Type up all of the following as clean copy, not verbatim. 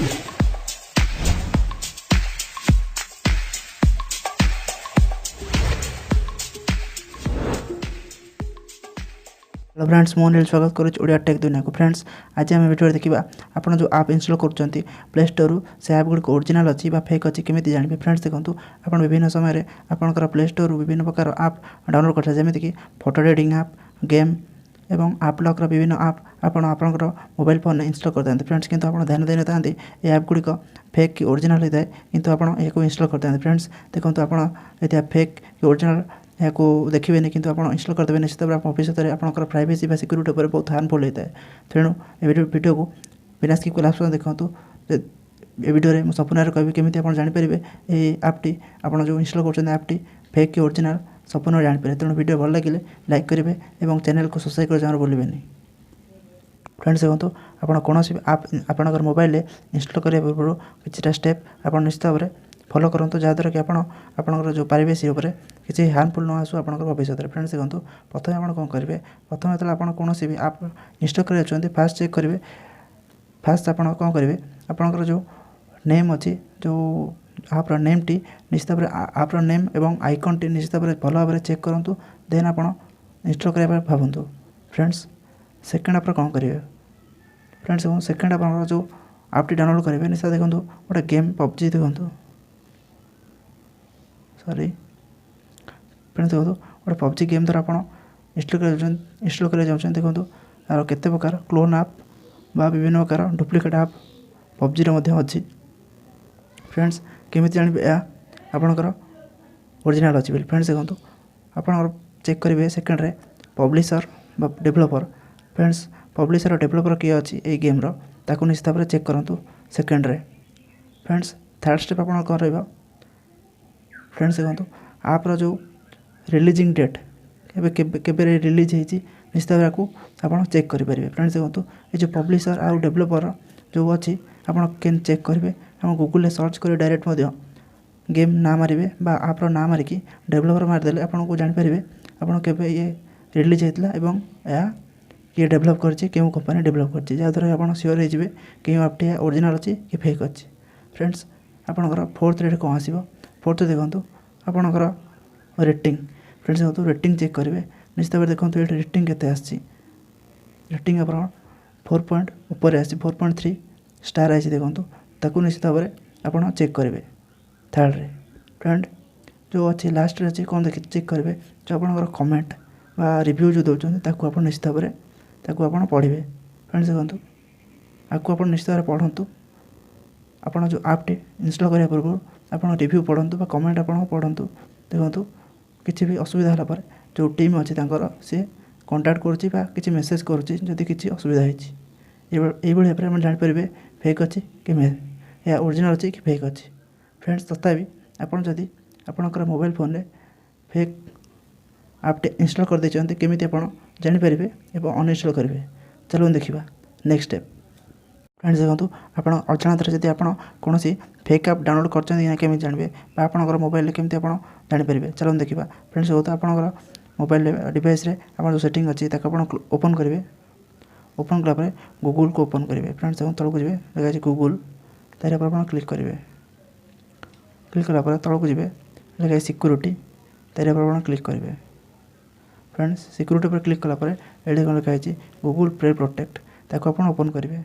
Hello friends मुझे स्वागत करुच्ची Odia take दुनिया को। फ्रेंड्स आज आम भिडियो देखा आपड़ जो आप इनस्टॉल कर प्ले स्टोर से आप गुड़िक ओरिजिनल अच्छी फेक अच्छी केमी जानवे। फ्रेंड्स देखो आप विभिन्न समय आपंकर प्ले स्टोर विभिन्न प्रकार आप डाउनलोड करते जमीक फोटो एडिटिंग आप गेम एवं आप लॉक विभिन्न आप आपंकर मोबाइल फोन इनस्टॉल करते। फ्रेंड्स किंतु आप ध्यान देना था ये ऐप गुड़िक फेक कि ओरिजिनल होता है किंतु आपड़ यह इनस्टॉल करते। फ्रेंड्स देखो आप फेक कि ओरिजिनल यहाँ देखिए कि आप इनस्टॉल करदे निश्चित भाव भविष्य में आपंकर प्राइवेसी व सिक्यूरीटी उपर बहुत हार्मफुल होता है। तेणु ये वीडियो को बिना स्किप कला देखो ये वीडियो में संपूर्ण कहि केमी आप जानीपर ये आपटी आप जो इनस्टॉल कर आपटी फेक कि ओरिजिनल संपूर्ण जानीपर। तेणु वीडियो भल लगे लाइक करेंगे और चैनल को सब्सक्राइब कर जमार भूलें। फ्रेंड्स देखो आप कौन आप आपंकर मोबाइल इनस्टॉल करने पूर्व किसी स्टेप आप निश्चित भाव फॉलो करूँ जहाँद्वारा कि आपंकर जो प्राइवेसी उपर किसी हार्मफुल न आसू आप भविष्य में। फ्रेंड्स देखो प्रथम आप कौन करेंगे प्रथम जो आप कौन भी आप इनस्टॉल कर फास्ट चेक करेंगे। फास्ट आप कौन करेंगे आपंकर जो नेम अच्छी जो आप्र नेम टी निश्चित भाव आप्र नेम एवं आइकन टी निश्चित भाव भल भाव चेक करूँ देन आप इनस्टॉल करने भावतु। फ्रेंड्स सेकेंड आप कौन करेंगे फ्रेंड्स देखो सेकेंड आप जो आपटी डाउनलोड करेंगे निश्चित देखो गोटे गेम पबजी देखो सॉरी फ्रेंड्स देखो गोटे पबजी गेम द्वारा आप इनस्टॉल कर देखो यार केते प्रकार क्लोन आप विभिन्न प्रकार डुप्लिकेट आप पबजी अच्छी। फ्रेंड्स केमी जानवे आपंकर ओरिजिनल अच्छी बोली। फ्रेंड्स देखो आप चेक करेंगे सेकेंड रे publisher developer. Friends publisher developer किए अच्छी ये गेम्र ताकू निश्चित भाव चेक करूँ सेकेंड रे। फ्रेंड्स थर्ड स्टेप आप कौन रहा फ्रेंड्स देखो आप्र जो रिलीजिंग डेट के रिलीज होती निश्चित भाव को आप चेक करेंगे। फ्रेंड्स देखो ये जो पब्लिशर आउ डेभलपर जो अच्छी आप चेक करेंगे आप गूगल सर्च कर डायरेक्ट गेम ना मारे आप्र ना मारिकी डेभलपर मारिदे आपको जानीपर आप ये रिलीज होता है ये डेभलप करके कंपनी डेभलप कर जहाँद्वारा आप सियोर होइए कि आपटी ओरिजिनल अच्छी कि फेक अच्छी। फ्रेंड्स आपंकर फोर्थ रेट कौन आसो फोर्थ देखो आपंकर रेटिंग। फ्रेंड्स देखो रेटिंग चेक करेंगे निश्चित भाव देखो ये रेटिंग केते आसी रेटिंग आप 4 पॉइंट ऊपर आसी 4.3 स्टार आई देखो ताकू निश्चित भाव आप चेक करेंगे थर्ड रे। फ्रेंड जो अच्छी लास्ट अच्छी कौन देखिए चेक करेंगे जो आपंकर कमेंट बा रिव्यू जो दौरान आप निश्चित भाव आप पढ़े। फ्रेंड्स देखो आपको आप निश्चित भाव पढ़ु आप जो आपटी इनस्टॉल करने पूर्व आप रिव्यू पढ़ु कमेंट आप पढ़ु देखो किसी भी असुविधा होला पर जो टीम अच्छी सी कांटेक्ट करुँच मेसेज करुँच किसी असुविधा होती भाव में जानीपर फेक अच्छी कि या ओरिजिनल अच्छी कि फेक अच्छी। फ्रेंड्स तथापि आपड़ जदि आपंकर मोबाइल फोन में फेक आपटे इनस्टॉल कर देते केमी आप जानीपर और अनइनस्टॉल करेंगे। चलो देखा नेक्स्ट स्टेप। फ्रेंड्स देखो आप अजाणत जब आप कौन फेक आप डाउनलोड कर केमी जानवे आपंकर मोबाइल केमी आप जानीपर। चलो देखा फ्रेंड्स देखो आपंकर मोबाइल डिवाइस आप जो सेटिंग अच्छी आप ओपन करेंगे ओपन कलापर गूगल को ओपन करेंगे। फ्रेंड्स देखो तौक जी देखा गूगल तार आप क्लिक करेंगे क्लिक कलापर तौक जी देखा सिक्यूरीटी तार आप क्लिक करेंगे। फ्रेंड्स सिक्यूरीटी पर क्लिक कलापर ये कौन लिखाई गूगल प्ले प्रोटेक्ट ताको आप ओपन करेंगे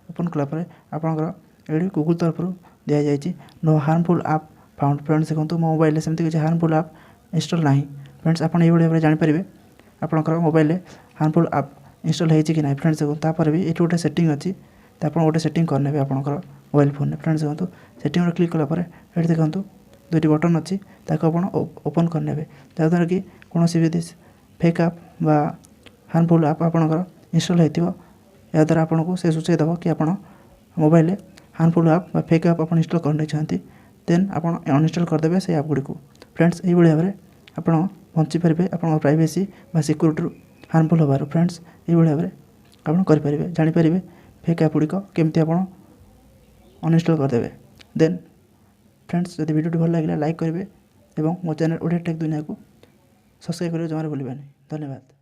ओपन कलापर आपंकर ये गूगल तरफ दि जाए नो हार्मफुल आप फाउंड। फ्रेंड्स देखो मो मोबाइल सेमती किसी हार्मफुल आप इनस्टॉल ना। फ्रेंड्स आप ये भाव जानीपर आपंकर मोबाइल हार्मफुल आप इनस्टॉल होती कि ना। फ्रेंड्स देखो तापर भी ये गोटे सेटिंग अच्छी तो आप गोटे सेटिंग करने आपंकर मोबाइल फोन में। फ्रेंड्स देखो सेटिंग क्लिक कलापर ये देखो दुईटी बटन अच्छी आप ओपन करने जहाँद्वारा कि कौन भी फेक आप हार्मफुल आप आपंकर इनस्टॉल होती याद्वारा आपको से सूचय देव कि आप मोबाइल हार्मफुल आप फेक आप इनस्टॉल करते देन आप अनइनस्टॉल करदे से आप गुड़ी। फ्रेंड्स ये भाव में आप बची पारे आप प्राइवेसी व सिक्यूरीटी हार्मफुल होबार। फ्रेंड्स ये भाव में आप करेंगे जानीपर फेक आप गुड़िक केमती आप अनइनस्टॉल करदे। देन फ्रेंड्स जब वीडियो भल लगे लाइक करेंगे और मो चैनल ओडिया टेक दुनिया को सब्सक्राइब करेंगे जमार भूलें। धन्यवाद।